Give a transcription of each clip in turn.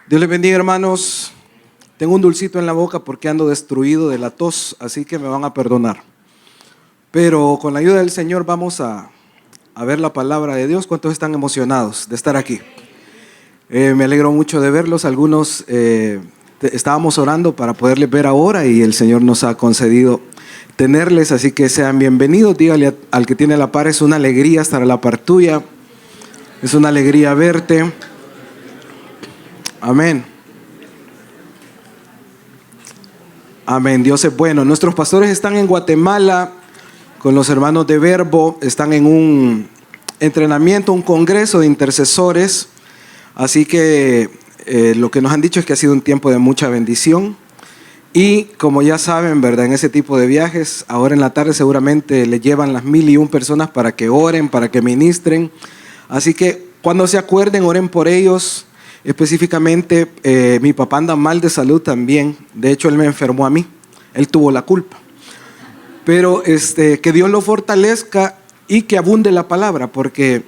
Dios les bendiga, hermanos. Tengo un dulcito en la boca porque ando destruido de la tos, así que me van a perdonar. Pero con la ayuda del Señor vamos a ver la palabra de Dios. ¿Cuántos están emocionados de estar aquí? Me alegro mucho de verlos. Algunos estábamos orando para poderles ver ahora y el Señor nos ha concedido tenerles, así que sean bienvenidos. Dígale al que tiene la par, es una alegría estar a la par tuya. Es una alegría verte. Amén. Amén. Dios es bueno. Nuestros pastores están en Guatemala con los hermanos de Verbo. Están en un entrenamiento, un congreso de intercesores. Así que lo que nos han dicho es que ha sido un tiempo de mucha bendición. Y como ya saben, ¿verdad? En ese tipo de viajes, ahora en la tarde seguramente le llevan las 1001 personas para que oren, para que ministren. Así que cuando se acuerden, oren por ellos. Específicamente, mi papá anda mal de salud también. De hecho, él me enfermó a mí. Él tuvo la culpa. Pero que Dios lo fortalezca y que abunde la palabra, porque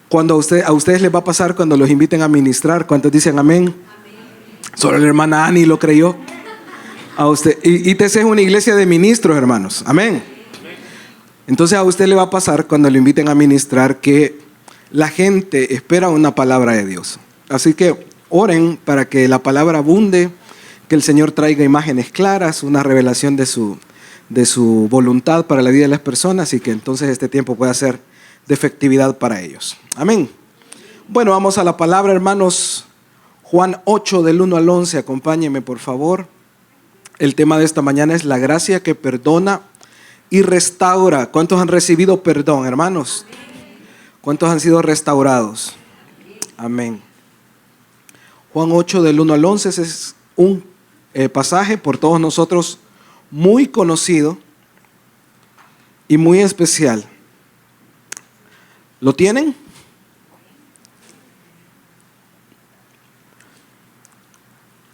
cuando a ustedes les va a pasar cuando los inviten a ministrar. ¿Cuántos dicen amén? Amén. Solo la hermana Ani lo creyó. A usted, ITC es una iglesia de ministros, hermanos. Amén. Entonces a usted le va a pasar cuando lo inviten a ministrar que la gente espera una palabra de Dios. Así que oren para que la palabra abunde, que el Señor traiga imágenes claras, una revelación de su voluntad para la vida de las personas y que entonces este tiempo pueda ser de efectividad para ellos. Amén. Bueno, vamos a la palabra, hermanos. Juan 8, del 1 al 11, acompáñenme por favor. El tema de esta mañana es la gracia que perdona y restaura. ¿Cuántos han recibido perdón, hermanos? ¿Cuántos han sido restaurados? Amén. Juan 8, del 1 al 11 es un pasaje por todos nosotros muy conocido y muy especial. ¿Lo tienen?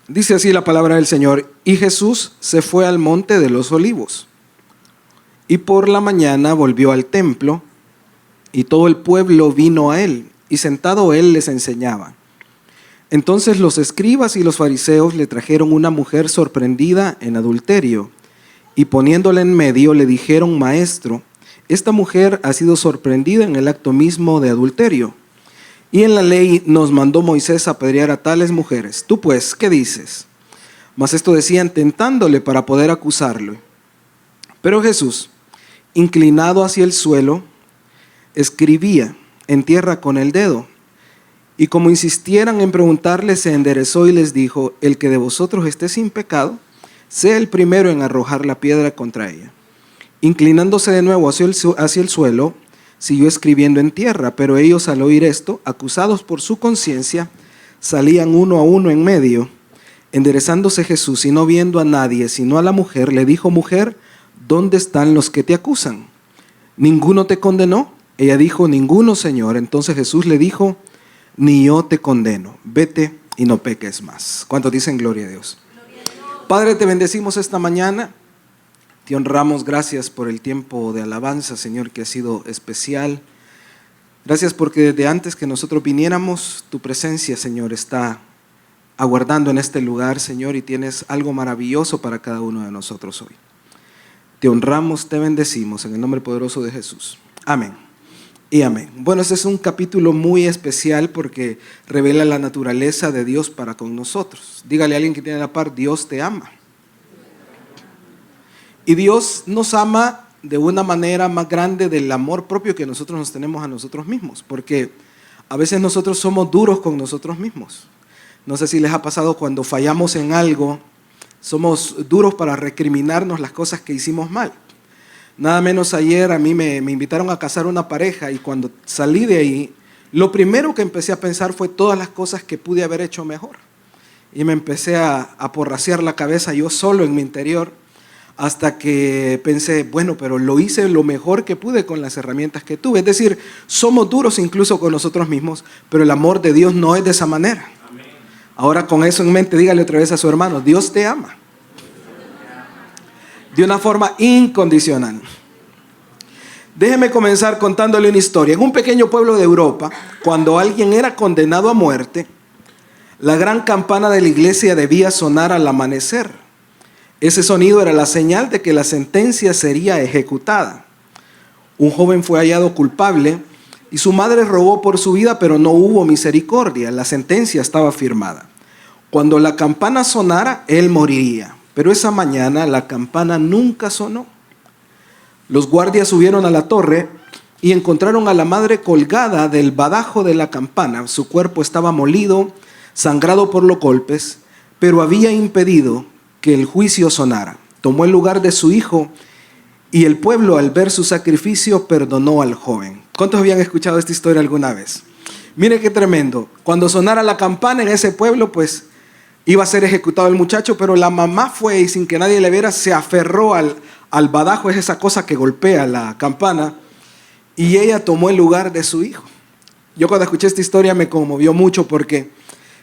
Dice así la palabra del Señor: y Jesús se fue al monte de los olivos, y por la mañana volvió al templo, y todo el pueblo vino a él, y sentado él les enseñaba. Entonces los escribas y los fariseos le trajeron una mujer sorprendida en adulterio, y poniéndola en medio le dijeron: Maestro, esta mujer ha sido sorprendida en el acto mismo de adulterio. Y en la ley nos mandó Moisés apedrear a tales mujeres. Tú pues, ¿qué dices? Mas esto decían tentándole para poder acusarlo. Pero Jesús, inclinado hacia el suelo, escribía en tierra con el dedo. Y como insistieran en preguntarle, se enderezó y les dijo: el que de vosotros esté sin pecado, sea el primero en arrojar la piedra contra ella. Inclinándose de nuevo hacia el suelo, siguió escribiendo en tierra, pero ellos al oír esto, acusados por su conciencia, salían uno a uno en medio. Enderezándose Jesús y no viendo a nadie sino a la mujer, le dijo: Mujer, ¿dónde están los que te acusan? ¿Ninguno te condenó? Ella dijo: Ninguno, Señor. Entonces Jesús le dijo: Ni yo te condeno, vete y no peques más. ¿Cuántos dicen gloria a Dios? Gloria a Dios. Padre, te bendecimos esta mañana. Te honramos, gracias por el tiempo de alabanza, Señor, que ha sido especial. Gracias porque desde antes que nosotros viniéramos, tu presencia, Señor, está aguardando en este lugar, Señor, y tienes algo maravilloso para cada uno de nosotros hoy. Te honramos, te bendecimos en el nombre poderoso de Jesús. Amén y amén. Bueno, este es un capítulo muy especial porque revela la naturaleza de Dios para con nosotros. Dígale a alguien que tiene la par: Dios te ama. Y Dios nos ama de una manera más grande del amor propio que nosotros nos tenemos a nosotros mismos, porque a veces nosotros somos duros con nosotros mismos. No sé si les ha pasado cuando fallamos en algo, somos duros para recriminarnos las cosas que hicimos mal. Nada menos ayer a mí me invitaron a casar una pareja y cuando salí de ahí, lo primero que empecé a pensar fue todas las cosas que pude haber hecho mejor. Y me empecé a porraciar la cabeza yo solo en mi interior, hasta que pensé, bueno, pero lo hice lo mejor que pude con las herramientas que tuve. Es decir, somos duros incluso con nosotros mismos, pero el amor de Dios no es de esa manera. Amén. Ahora con eso en mente, dígale otra vez a su hermano: Dios te ama. De una forma incondicional. Déjeme comenzar contándole una historia. En un pequeño pueblo de Europa, cuando alguien era condenado a muerte, La gran campana de la iglesia debía sonar al amanecer. Ese sonido era la señal de que la sentencia sería ejecutada. Un joven fue hallado culpable y su madre rogó por su vida, pero no hubo misericordia. La sentencia estaba firmada. Cuando la campana sonara, él moriría. Pero esa mañana la campana nunca sonó. Los guardias subieron a la torre y encontraron a la madre colgada del badajo de la campana. Su cuerpo estaba molido, sangrado por los golpes, pero había impedido que el juicio sonara. Tomó el lugar de su hijo y el pueblo, al ver su sacrificio, perdonó al joven. ¿Cuántos habían escuchado esta historia alguna vez? Mire qué tremendo. Cuando sonara la campana en ese pueblo, pues iba a ser ejecutado el muchacho, pero la mamá fue y sin que nadie le viera, se aferró al badajo, es esa cosa que golpea la campana, y ella tomó el lugar de su hijo. Yo cuando escuché esta historia me conmovió mucho porque,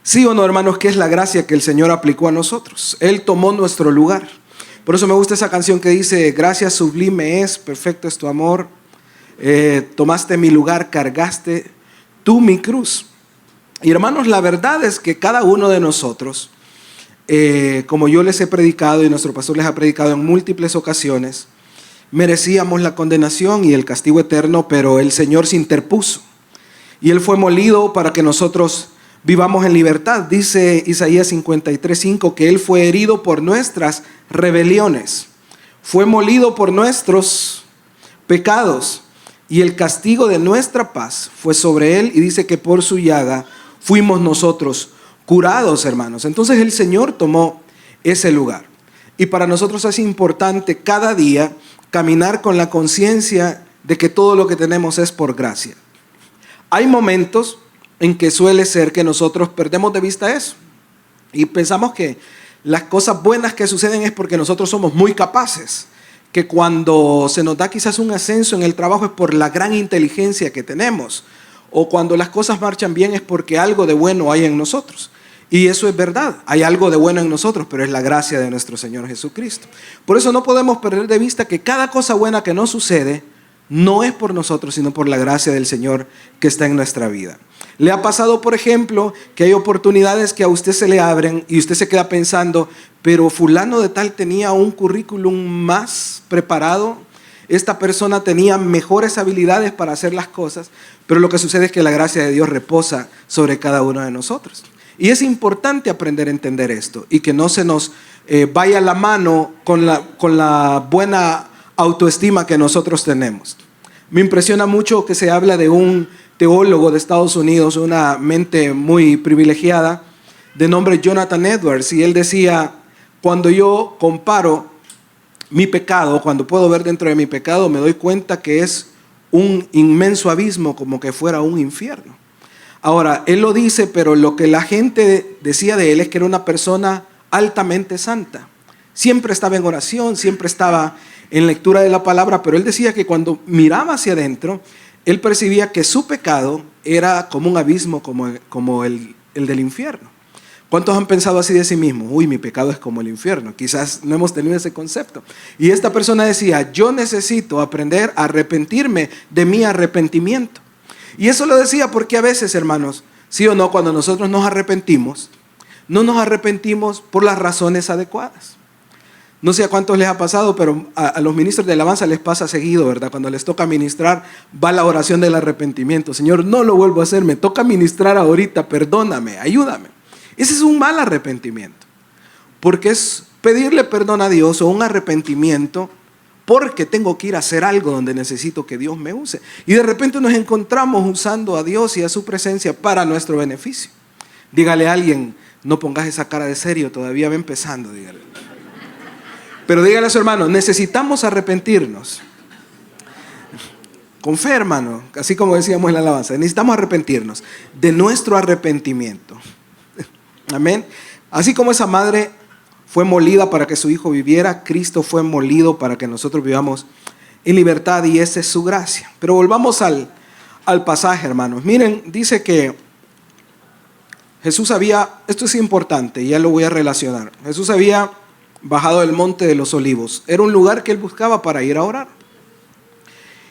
sí o no, hermanos, que es la gracia que el Señor aplicó a nosotros. Él tomó nuestro lugar. Por eso me gusta esa canción que dice, gracias sublime es, perfecto es tu amor, tomaste mi lugar, cargaste tú mi cruz. Y hermanos, la verdad es que cada uno de nosotros, como yo les he predicado y nuestro pastor les ha predicado en múltiples ocasiones, merecíamos la condenación y el castigo eterno, pero el Señor se interpuso. Y Él fue molido para que nosotros vivamos en libertad. Dice Isaías 53:5 que Él fue herido por nuestras rebeliones, fue molido por nuestros pecados, y el castigo de nuestra paz fue sobre Él, y dice que por su llaga fuimos nosotros curados, hermanos. Entonces el Señor tomó ese lugar. Y para nosotros es importante cada día caminar con la conciencia de que todo lo que tenemos es por gracia. Hay momentos en que suele ser que nosotros perdemos de vista eso y pensamos que las cosas buenas que suceden es porque nosotros somos muy capaces, que cuando se nos da quizás un ascenso en el trabajo es por la gran inteligencia que tenemos, o cuando las cosas marchan bien es porque algo de bueno hay en nosotros. Y eso es verdad, hay algo de bueno en nosotros, pero es la gracia de nuestro Señor Jesucristo. Por eso no podemos perder de vista que cada cosa buena que nos sucede no es por nosotros, sino por la gracia del Señor que está en nuestra vida. ¿Le ha pasado, por ejemplo, que hay oportunidades que a usted se le abren y usted se queda pensando, pero fulano de tal tenía un currículum más preparado, esta persona tenía mejores habilidades para hacer las cosas, pero lo que sucede es que la gracia de Dios reposa sobre cada uno de nosotros? Y es importante aprender a entender esto y que no se nos vaya la mano con la buena autoestima que nosotros tenemos. Me impresiona mucho que se habla de un teólogo de Estados Unidos, una mente muy privilegiada, de nombre Jonathan Edwards, y él decía, cuando yo comparo mi pecado, cuando puedo ver dentro de mi pecado, me doy cuenta que es un inmenso abismo, como que fuera un infierno. Ahora, él lo dice, pero lo que la gente decía de él es que era una persona altamente santa. Siempre estaba en oración, siempre estaba en lectura de la palabra, pero él decía que cuando miraba hacia adentro, él percibía que su pecado era como un abismo, como el del infierno. ¿Cuántos han pensado así de sí mismos? Uy, mi pecado es como el infierno. Quizás no hemos tenido ese concepto. Y esta persona decía, yo necesito aprender a arrepentirme de mi arrepentimiento. Y eso lo decía porque a veces, hermanos, sí o no, cuando nosotros nos arrepentimos, no nos arrepentimos por las razones adecuadas. No sé a cuántos les ha pasado, pero a los ministros de alabanza les pasa seguido, ¿verdad? Cuando les toca ministrar, va la oración del arrepentimiento. Señor, no lo vuelvo a hacer, me toca ministrar ahorita, perdóname, ayúdame. Ese es un mal arrepentimiento, porque es pedirle perdón a Dios o un arrepentimiento porque tengo que ir a hacer algo donde necesito que Dios me use. Y de repente nos encontramos usando a Dios y a su presencia para nuestro beneficio. Dígale a alguien, no pongas esa cara de serio, todavía va empezando, dígale. Pero dígale a su hermano, necesitamos arrepentirnos. Con fe, hermano, así como decíamos en la alabanza, necesitamos arrepentirnos de nuestro arrepentimiento. Amén. Así como esa madre fue molida para que su hijo viviera, Cristo fue molido para que nosotros vivamos en libertad, y esa es su gracia. Pero volvamos al pasaje, hermanos. Miren, dice que Jesús esto es importante, y ya lo voy a relacionar. Jesús había bajado del monte de los olivos. Era un lugar que él buscaba para ir a orar.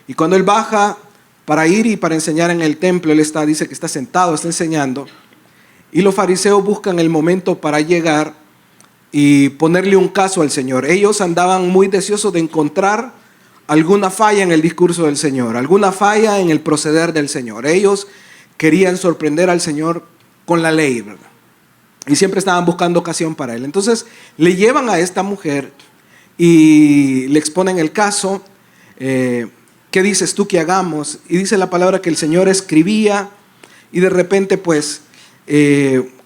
Y cuando él baja para ir y para enseñar en el templo, él dice que está sentado, está enseñando. y los fariseos buscan el momento para llegar y ponerle un caso al Señor. Ellos andaban muy deseosos de encontrar alguna falla en el discurso del Señor, alguna falla en el proceder del Señor. Ellos querían sorprender al Señor con la ley, ¿verdad? Y siempre estaban buscando ocasión para él. Entonces le llevan a esta mujer y le exponen el caso. ¿Qué dices tú que hagamos? Y dice la palabra que el Señor escribía y de repente pues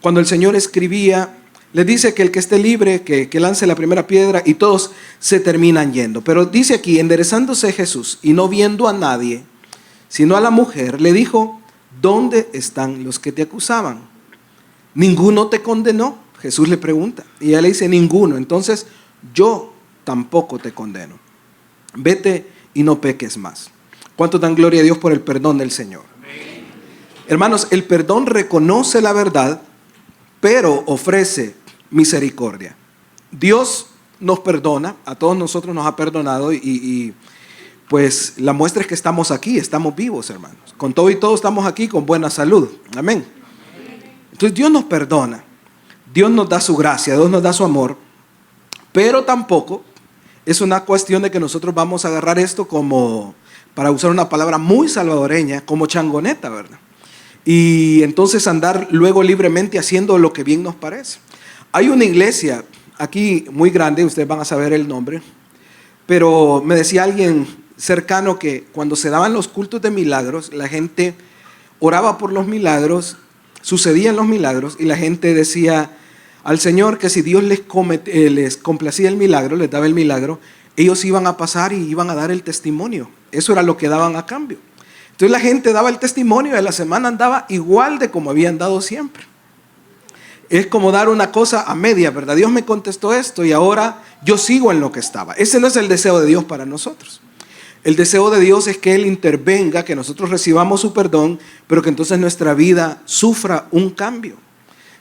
cuando el Señor escribía le dice que el que esté libre que lance la primera piedra y todos se terminan yendo. Pero dice aquí, enderezándose Jesús y no viendo a nadie sino a la mujer, le dijo: ¿dónde están los que te acusaban? ¿Ninguno te condenó? Jesús le pregunta y ella le dice: ninguno. Entonces yo tampoco te condeno. Vete y no peques más. ¿Cuánto dan gloria a Dios por el perdón del Señor? Amén. Hermanos, el perdón reconoce la verdad, pero ofrece misericordia. Dios nos perdona, a todos nosotros nos ha perdonado y pues la muestra es que estamos aquí, estamos vivos, hermanos. Con todo y todo estamos aquí con buena salud. Amén. Entonces Dios nos perdona, Dios nos da su gracia, Dios nos da su amor, pero tampoco es una cuestión de que nosotros vamos a agarrar esto como, para usar una palabra muy salvadoreña, como changoneta, ¿verdad? Y entonces andar luego libremente haciendo lo que bien nos parece. Hay una iglesia aquí muy grande, ustedes van a saber el nombre, pero me decía alguien cercano que cuando se daban los cultos de milagros, la gente oraba por los milagros, sucedían los milagros y la gente decía al Señor que si Dios les complacía el milagro, les daba el milagro, ellos iban a pasar y iban a dar el testimonio. Eso era lo que daban a cambio. Entonces la gente daba el testimonio y a la semana andaba igual de como habían dado siempre. Es como dar una cosa a media, ¿verdad? Dios me contestó esto y ahora yo sigo en lo que estaba. Ese no es el deseo de Dios para nosotros. El deseo de Dios es que Él intervenga, que nosotros recibamos su perdón, pero que entonces nuestra vida sufra un cambio.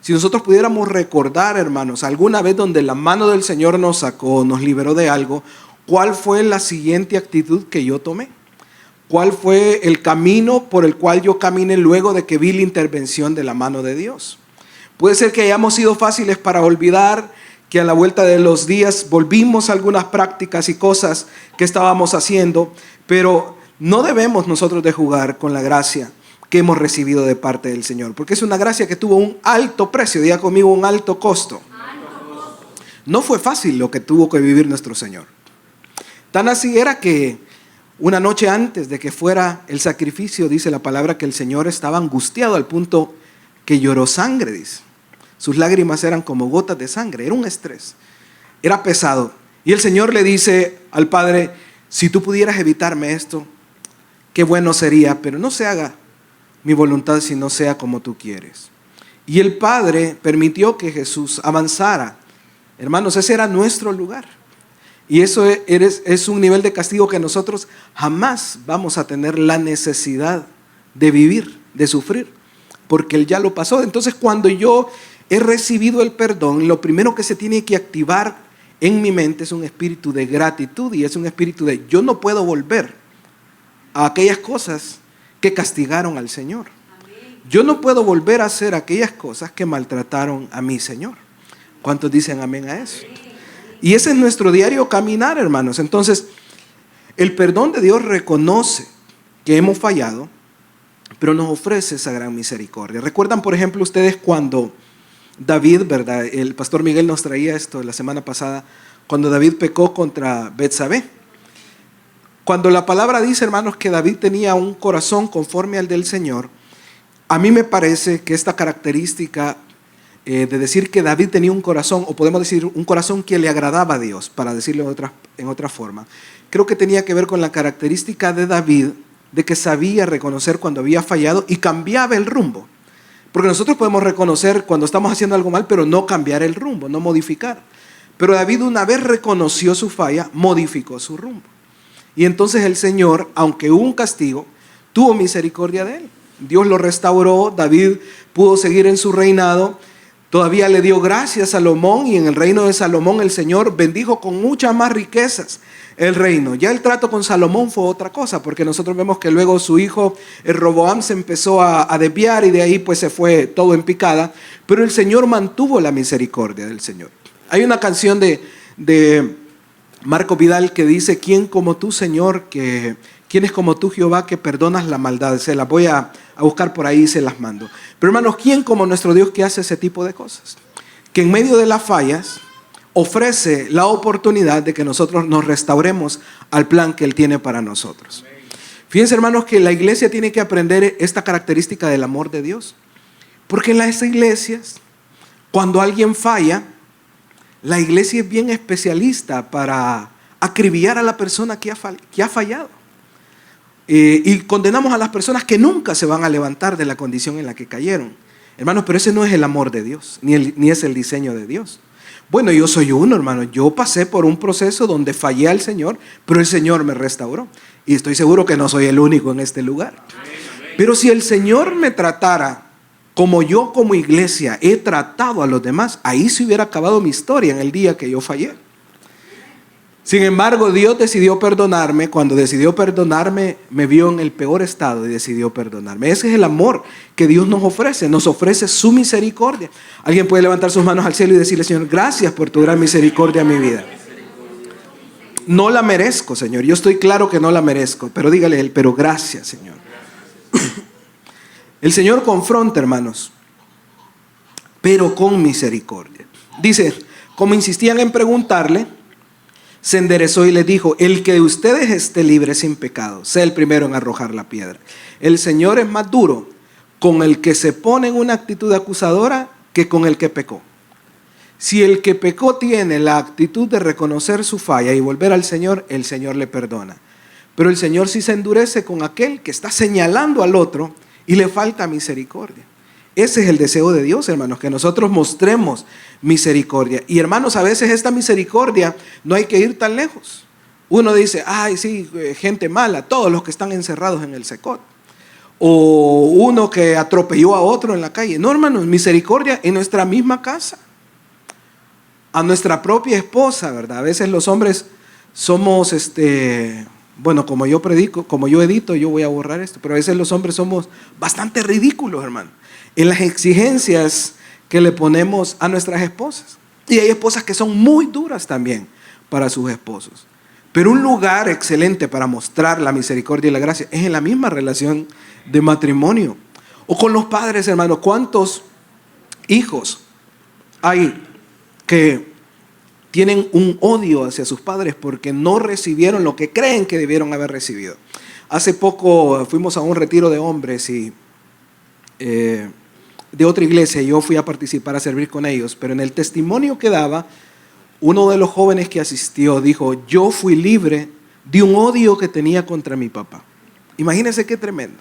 Si nosotros pudiéramos recordar, hermanos, alguna vez donde la mano del Señor nos sacó, nos liberó de algo, ¿cuál fue la siguiente actitud que yo tomé? ¿Cuál fue el camino por el cual yo caminé luego de que vi la intervención de la mano de Dios? Puede ser que hayamos sido fáciles para olvidar, que a la vuelta de los días volvimos a algunas prácticas y cosas que estábamos haciendo, pero no debemos nosotros de jugar con la gracia que hemos recibido de parte del Señor, porque es una gracia que tuvo un alto precio, diga conmigo, un alto costo. No fue fácil lo que tuvo que vivir nuestro Señor. Tan así era que una noche antes de que fuera el sacrificio, dice la palabra que el Señor estaba angustiado al punto que lloró sangre, dice. Sus lágrimas eran como gotas de sangre, era un estrés, era pesado. Y el Señor le dice al Padre: si tú pudieras evitarme esto, qué bueno sería, pero no se haga mi voluntad sino sea como tú quieres. Y el Padre permitió que Jesús avanzara. Hermanos, ese era nuestro lugar. Y eso es un nivel de castigo que nosotros jamás vamos a tener la necesidad de vivir, de sufrir, porque Él ya lo pasó. Entonces, cuando yo he recibido el perdón, lo primero que se tiene que activar en mi mente es un espíritu de gratitud y es un espíritu de yo no puedo volver a aquellas cosas que castigaron al Señor. Yo no puedo volver a hacer aquellas cosas que maltrataron a mi Señor. ¿Cuántos dicen amén a eso? Y ese es nuestro diario caminar, hermanos. Entonces, el perdón de Dios reconoce que hemos fallado, pero nos ofrece esa gran misericordia. ¿Recuerdan, por ejemplo, ustedes cuando David, ¿verdad? El pastor Miguel nos traía esto la semana pasada, cuando David pecó contra Betsabé. Cuando la palabra dice, hermanos, que David tenía un corazón conforme al del Señor, a mí me parece que esta característica de decir que David tenía un corazón, o podemos decir un corazón que le agradaba a Dios, para decirlo en otra forma, creo que tenía que ver con la característica de David, de que sabía reconocer cuando había fallado y cambiaba el rumbo. Porque nosotros podemos reconocer cuando estamos haciendo algo mal, pero no cambiar el rumbo, no modificar. Pero David, una vez reconoció su falla, modificó su rumbo. Y entonces el Señor, aunque hubo un castigo, tuvo misericordia de él. Dios lo restauró, David pudo seguir en su reinado. Todavía le dio gracia a Salomón, y en el reino de Salomón el Señor bendijo con muchas más riquezas el reino. Ya el trato con Salomón fue otra cosa, porque nosotros vemos que luego su hijo Roboam se empezó a desviar, y de ahí pues se fue todo en picada. Pero el Señor mantuvo la misericordia del Señor. Hay una canción de Marco Vidal que dice: ¿quién como tú, Señor, quién es como tú, Jehová, que perdonas la maldad? Se las voy a buscar por ahí y se las mando. Pero hermanos, ¿quién como nuestro Dios que hace ese tipo de cosas? Que en medio de las fallas ofrece la oportunidad de que nosotros nos restauremos al plan que Él tiene para nosotros. Fíjense, hermanos, que la iglesia tiene que aprender esta característica del amor de Dios. Porque en las iglesias, cuando alguien falla, la iglesia es bien especialista para acribillar a la persona que ha fallado. Y condenamos a las personas que nunca se van a levantar de la condición en la que cayeron. Hermanos, pero ese no es el amor de Dios, ni es el diseño de Dios. Bueno, yo soy uno, hermano. Yo pasé por un proceso donde fallé al Señor, pero el Señor me restauró. Y estoy seguro que no soy el único en este lugar. Pero si el Señor me tratara como yo como iglesia he tratado a los demás, ahí se hubiera acabado mi historia en el día que yo fallé. Sin embargo, Dios decidió perdonarme. Cuando decidió perdonarme, me vio en el peor estado y decidió perdonarme. Ese es el amor que Dios nos ofrece su misericordia. Alguien puede levantar sus manos al cielo y decirle: Señor, gracias por tu gran misericordia en mi vida. No la merezco, Señor. Yo estoy claro que no la merezco, pero dígale él: pero gracias, Señor. El Señor confronta, hermanos, pero con misericordia. Dice, como insistían en preguntarle, se enderezó y les dijo: el que de ustedes esté libre sin pecado, sea el primero en arrojar la piedra. El Señor es más duro con el que se pone en una actitud acusadora que con el que pecó. Si el que pecó tiene la actitud de reconocer su falla y volver al Señor, el Señor le perdona. Pero el Señor sí se endurece con aquel que está señalando al otro y le falta misericordia. Ese es el deseo de Dios, hermanos, que nosotros mostremos misericordia. Y hermanos, a veces esta misericordia no hay que ir tan lejos. Uno dice: ay, sí, gente mala, todos los que están encerrados en el Secot. O uno que atropelló a otro en la calle. No, hermanos, misericordia en nuestra misma casa. A nuestra propia esposa, ¿verdad? A veces los hombres somos, bueno, como yo predico, como yo edito, yo voy a borrar esto. Pero a veces los hombres somos bastante ridículos, hermano, en las exigencias que le ponemos a nuestras esposas. Y hay esposas que son muy duras también para sus esposos. Pero un lugar excelente para mostrar la misericordia y la gracia es en la misma relación de matrimonio. O con los padres, hermanos. ¿Cuántos hijos hay que tienen un odio hacia sus padres porque no recibieron lo que creen que debieron haber recibido? Hace poco fuimos a un retiro de hombres y de otra iglesia. Yo fui a participar, a servir con ellos, pero en el testimonio que daba, uno de los jóvenes que asistió dijo: yo fui libre de un odio que tenía contra mi papá. Imagínense qué tremendo.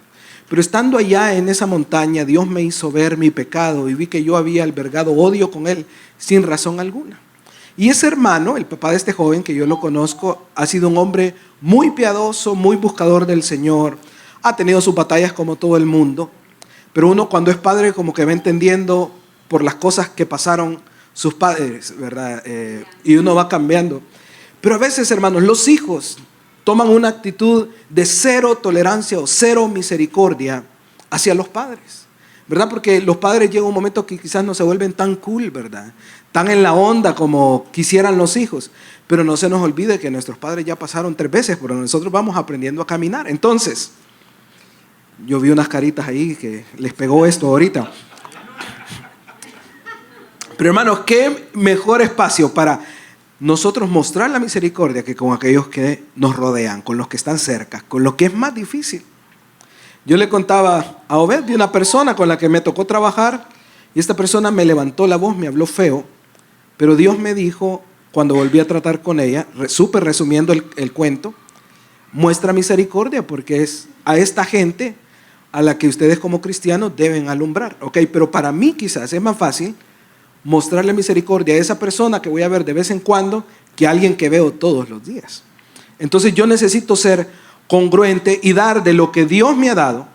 Pero estando allá en esa montaña, Dios me hizo ver mi pecado y vi que yo había albergado odio con él sin razón alguna. Y ese hermano, el papá de este joven, que yo lo conozco, ha sido un hombre muy piadoso, muy buscador del Señor. Ha tenido sus batallas como todo el mundo. Pero uno, cuando es padre, como que va entendiendo por las cosas que pasaron sus padres, ¿verdad? Y uno va cambiando. Pero a veces, hermanos, los hijos toman una actitud de cero tolerancia o cero misericordia hacia los padres, ¿verdad? Porque los padres llegan un momento que quizás no se vuelven tan cool, ¿verdad? Tan en la onda como quisieran los hijos. Pero no se nos olvide que nuestros padres ya pasaron 3 veces, pero nosotros vamos aprendiendo a caminar. Entonces, yo vi unas caritas ahí que les pegó esto ahorita. Pero hermanos, qué mejor espacio para nosotros mostrar la misericordia que con aquellos que nos rodean, con los que están cerca, con lo que es más difícil. Yo le contaba a Obed de una persona con la que me tocó trabajar, y esta persona me levantó la voz, me habló feo, pero Dios me dijo, cuando volví a tratar con ella, súper resumiendo el cuento: muestra misericordia porque es a esta gente a la que ustedes como cristianos deben alumbrar. Ok, pero para mí quizás es más fácil mostrarle misericordia a esa persona que voy a ver de vez en cuando que a alguien que veo todos los días. Entonces yo necesito ser congruente y dar de lo que Dios me ha dado,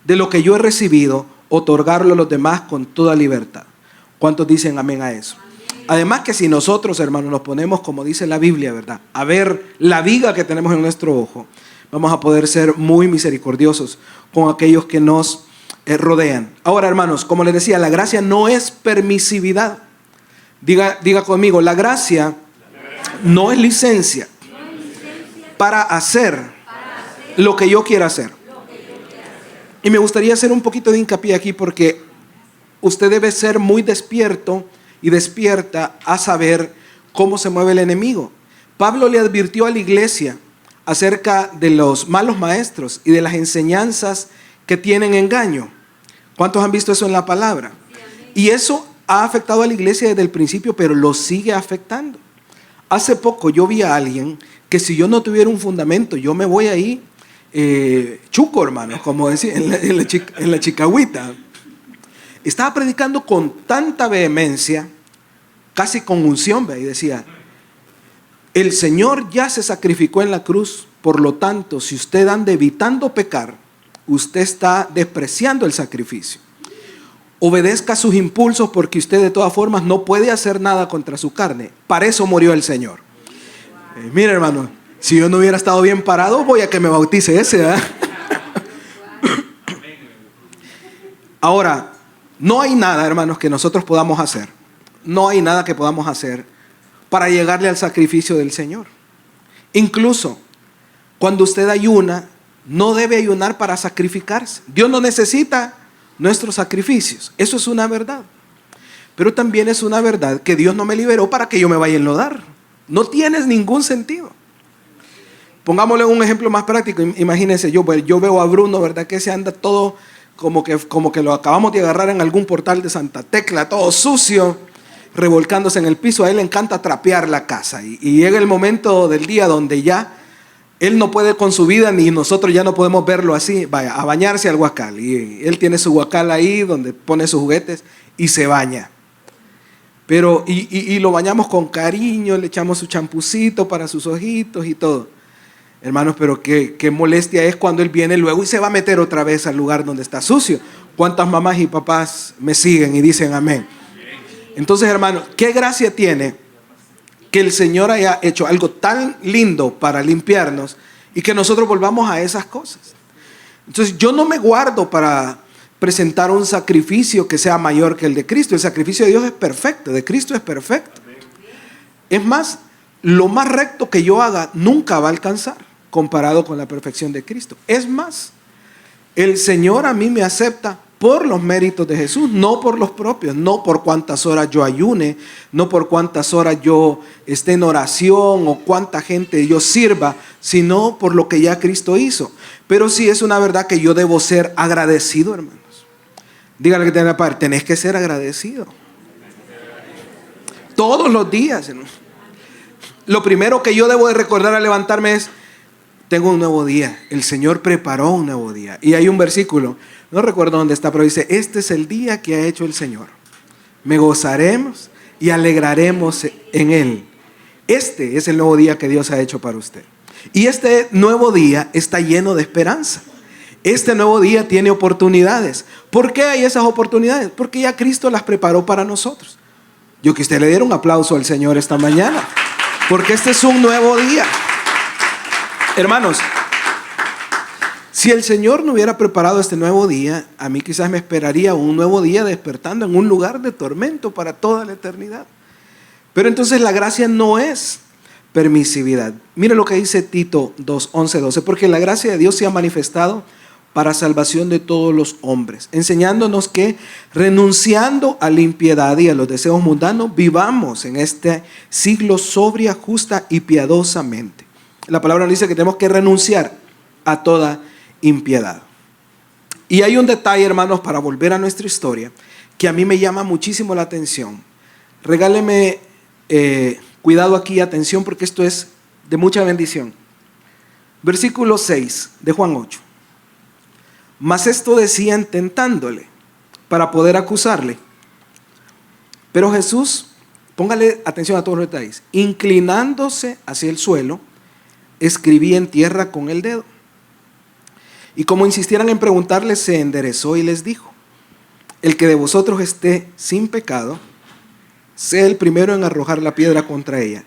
de lo que yo he recibido, otorgarlo a los demás con toda libertad. ¿Cuántos dicen amén a eso? Además que si nosotros, hermanos, nos ponemos, como dice la Biblia, ¿verdad?, a ver la viga que tenemos en nuestro ojo, vamos a poder ser muy misericordiosos con aquellos que nos rodean. Ahora, hermanos, como les decía, la gracia no es permisividad. Diga conmigo, la gracia no es licencia para hacer lo que yo quiera hacer. Y me gustaría hacer un poquito de hincapié aquí porque usted debe ser muy despierto y despierta a saber cómo se mueve el enemigo. Pablo le advirtió a la iglesia acerca de los malos maestros y de las enseñanzas que tienen engaño. ¿Cuántos han visto eso en la palabra? Y eso ha afectado a la iglesia desde el principio, pero lo sigue afectando. Hace poco yo vi a alguien que si yo no tuviera un fundamento, yo me voy ahí chuco, hermano, como decía en la chicagüita. Estaba predicando con tanta vehemencia, casi con unción, y decía: el Señor ya se sacrificó en la cruz, por lo tanto, si usted anda evitando pecar, usted está despreciando el sacrificio. Obedezca sus impulsos porque usted de todas formas no puede hacer nada contra su carne. Para eso murió el Señor. Mira, hermano, si yo no hubiera estado bien parado, voy a que me bautice ese, ¿verdad? Ahora, no hay nada, hermanos, que nosotros podamos hacer. No hay nada que podamos hacer para llegarle al sacrificio del Señor. Incluso cuando usted ayuna, no debe ayunar para sacrificarse. Dios no necesita nuestros sacrificios. Eso es una verdad. Pero también es una verdad que Dios no me liberó para que yo me vaya a enlodar. No tiene ningún sentido. Pongámosle un ejemplo más práctico. Imagínense, yo veo a Bruno, ¿verdad?, que se anda todo como que lo acabamos de agarrar en algún portal de Santa Tecla, todo sucio, revolcándose en el piso. A él le encanta trapear la casa. Y llega el momento del día donde ya él no puede con su vida, ni nosotros ya no podemos verlo así. Vaya a bañarse al huacal. Y él tiene su huacal ahí donde pone sus juguetes y se baña. Pero, y lo bañamos con cariño, le echamos su champucito para sus ojitos y todo. Hermanos, pero qué molestia es cuando él viene luego y se va a meter otra vez al lugar donde está sucio. ¿Cuántas mamás y papás me siguen y dicen amén? Entonces, hermanos, qué gracia tiene que el Señor haya hecho algo tan lindo para limpiarnos y que nosotros volvamos a esas cosas. Entonces, yo no me guardo para presentar un sacrificio que sea mayor que el de Cristo. El sacrificio de Dios es perfecto, de Cristo es perfecto. Es más, lo más recto que yo haga nunca va a alcanzar comparado con la perfección de Cristo. Es más, el Señor a mí me acepta por los méritos de Jesús, no por los propios, no por cuántas horas yo ayune, no por cuántas horas yo esté en oración o cuánta gente yo sirva, sino por lo que ya Cristo hizo. Pero sí es una verdad que yo debo ser agradecido, hermanos. Dígale que tiene la par, tenés que ser agradecido. Todos los días, hermanos. Lo primero que yo debo de recordar al levantarme es: tengo un nuevo día. El Señor preparó un nuevo día. Y hay un versículo, no recuerdo dónde está, pero dice: este es el día que ha hecho el Señor. Me gozaremos y alegraremos en Él. Este es el nuevo día que Dios ha hecho para usted. Y este nuevo día está lleno de esperanza. Este nuevo día tiene oportunidades. ¿Por qué hay esas oportunidades? Porque ya Cristo las preparó para nosotros. Yo que usted le diera un aplauso al Señor esta mañana. Porque este es un nuevo día. Hermanos, si el Señor no hubiera preparado este nuevo día, a mí quizás me esperaría un nuevo día despertando en un lugar de tormento para toda la eternidad. Pero entonces la gracia no es permisividad. Mire lo que dice Tito 2, 11, 12. Porque la gracia de Dios se ha manifestado para salvación de todos los hombres, enseñándonos que renunciando a la impiedad y a los deseos mundanos, vivamos en este siglo sobria, justa y piadosamente. La palabra nos dice que tenemos que renunciar a toda impiedad. Y hay un detalle, hermanos, para volver a nuestra historia, que a mí me llama muchísimo la atención. Regáleme cuidado aquí, atención, porque esto es de mucha bendición. Versículo 6 de Juan 8. Mas esto decían tentándole para poder acusarle. Pero Jesús, póngale atención a todos los detalles, inclinándose hacia el suelo, escribía en tierra con el dedo. Y como insistieran en preguntarle, se enderezó y les dijo: el que de vosotros esté sin pecado, sea el primero en arrojar la piedra contra ella.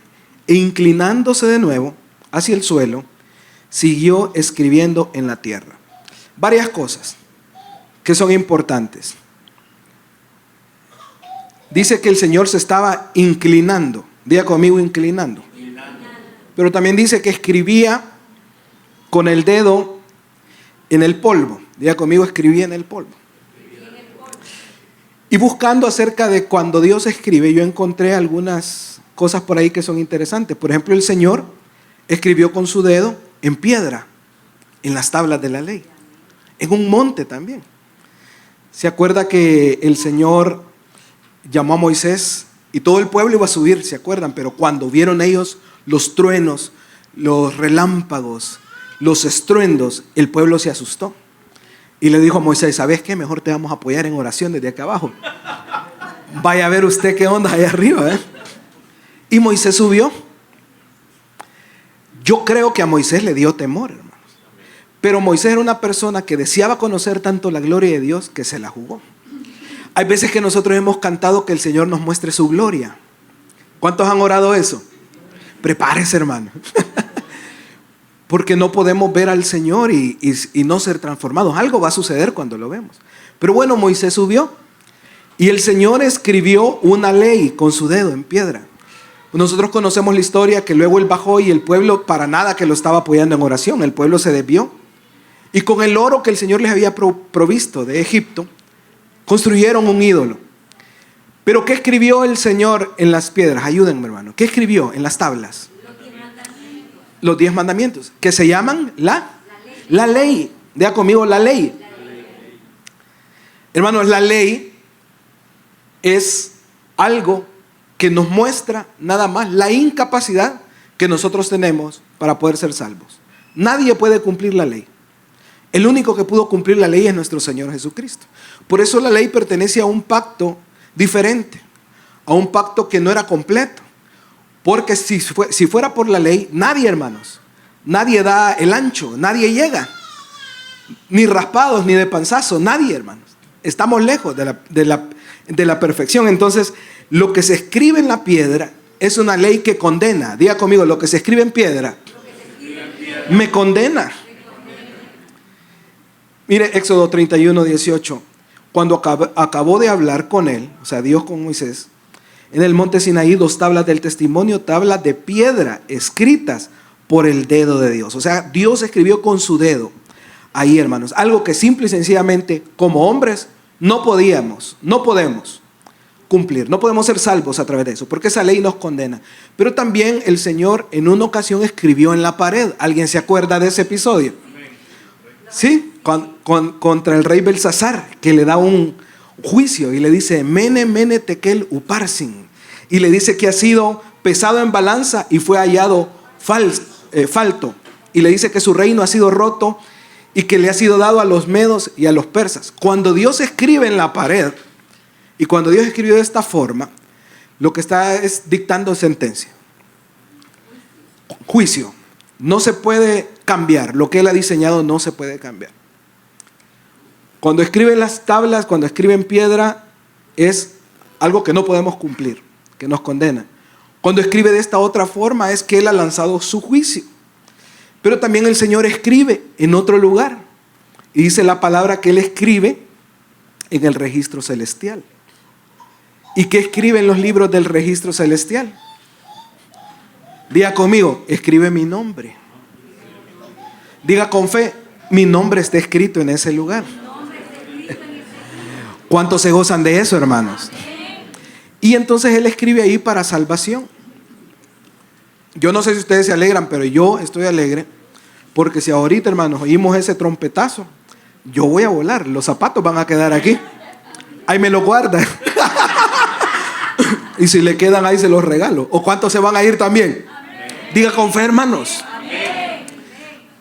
E inclinándose de nuevo hacia el suelo, siguió escribiendo en la tierra. Varias cosas que son importantes. Dice que el Señor se estaba inclinando. Diga conmigo, inclinando. Pero también dice que escribía con el dedo en el polvo. Diga conmigo, escribía en el polvo. Y buscando acerca de cuando Dios escribe, yo encontré algunas cosas por ahí que son interesantes. Por ejemplo, el Señor escribió con su dedo en piedra, en las tablas de la ley, en un monte también. ¿Se acuerda que el Señor llamó a Moisés y todo el pueblo iba a subir? ¿Se acuerdan? Pero cuando vieron ellos los truenos, los relámpagos, los estruendos, el pueblo se asustó. Y le dijo a Moisés, ¿sabes qué? Mejor te vamos a apoyar en oración desde acá abajo. Vaya a ver usted qué onda allá arriba, ¿eh? Y Moisés subió. Yo creo que a Moisés le dio temor, hermanos. Pero Moisés era una persona que deseaba conocer tanto la gloria de Dios que se la jugó. Hay veces que nosotros hemos cantado que el Señor nos muestre su gloria. ¿Cuántos han orado eso? Prepárese, hermano. Porque no podemos ver al Señor y no ser transformados. Algo va a suceder cuando lo vemos. Pero bueno, Moisés subió y el Señor escribió una ley con su dedo en piedra. Nosotros conocemos la historia que luego él bajó y el pueblo para nada que lo estaba apoyando en oración. El pueblo se desvió. Y con el oro que el Señor les había provisto de Egipto, construyeron un ídolo. Pero ¿qué escribió el Señor en las piedras? Ayúdenme, hermano. ¿Qué escribió en las tablas? Los 10 mandamientos, que se llaman la ley. Diga conmigo, la ley. Hermanos, la ley es algo que nos muestra nada más la incapacidad que nosotros tenemos para poder ser salvos. Nadie puede cumplir la ley. El único que pudo cumplir la ley es nuestro Señor Jesucristo. Por eso la ley pertenece a un pacto diferente, a un pacto que no era completo. Porque si fuera por la ley, nadie, hermanos, nadie da el ancho, nadie llega. Ni raspados, ni de panzazo, nadie, hermanos. Estamos lejos de la perfección. Entonces, lo que se escribe en la piedra es una ley que condena. Diga conmigo, lo que se escribe en piedra me condena. Mire, Éxodo 31, 18. Cuando acabó de hablar con él, o sea, Dios con Moisés, en el monte Sinaí, 2 tablas del testimonio, tablas de piedra escritas por el dedo de Dios. O sea, Dios escribió con su dedo ahí, hermanos. Algo que simple y sencillamente, como hombres, no podemos cumplir. No podemos ser salvos a través de eso, porque esa ley nos condena. Pero también el Señor en una ocasión escribió en la pared. ¿Alguien se acuerda de ese episodio? Sí, contra el rey Belsasar, que le da un juicio y le dice, Mene, Mene, Tekel, Uparsin. Y le dice que ha sido pesado en balanza y fue hallado falto. Y le dice que su reino ha sido roto y que le ha sido dado a los medos y a los persas. Cuando Dios escribe en la pared, y cuando Dios escribió de esta forma, lo que está es dictando sentencia. Juicio. No se puede cambiar. Lo que Él ha diseñado no se puede cambiar. Cuando escribe en las tablas, cuando escribe en piedra, es algo que no podemos cumplir, que nos condena. Cuando escribe de esta otra forma, es que Él ha lanzado su juicio. Pero también el Señor escribe en otro lugar. Y dice la palabra que Él escribe en el registro celestial. ¿Y qué escribe en los libros del registro celestial? Diga conmigo, escribe mi nombre. Diga con fe, mi nombre está escrito en ese lugar. ¿Cuántos se gozan de eso, hermanos? Y entonces Él escribe ahí para salvación. Yo no sé si ustedes se alegran, pero yo estoy alegre. Porque si ahorita, hermanos, oímos ese trompetazo, yo voy a volar. Los zapatos van a quedar aquí. Ahí me los guardan. Y si le quedan ahí se los regalo. ¿O cuántos se van a ir también? Diga con fe, hermanos.